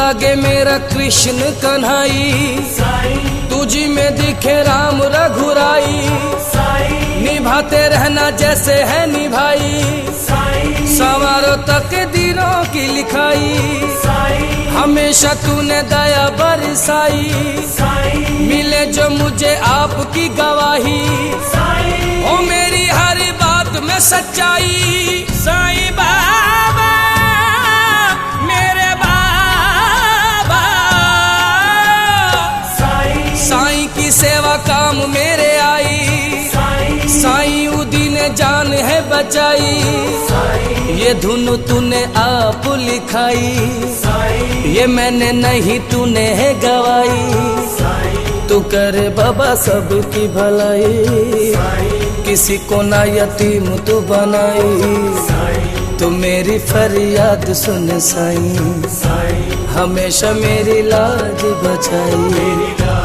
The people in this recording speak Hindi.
लागे मेरा कृष्ण कन्हई, तुझी में दिखे राम रघुराई। निभाते रहना जैसे है निभाई, सवारों तक दिनों की लिखाई। हमेशा तूने दया बरसाई, मिले जो मुझे आपकी गवाही। ओ मेरी हर बात में सच्चाई, साईं बाबा मेरे बाबा। साईं की सेवा काम मेरे आई, साईं उदी ने जान है बचाई। ये धुन तूने आप लिखाई, ये मैंने नहीं तूने है गवाई। तू करे बाबा सबकी भलाई, किसी को ना यतीम तू बनाई। तू मेरी फरियाद सुन साईं, हमेशा मेरी लाज बचाई।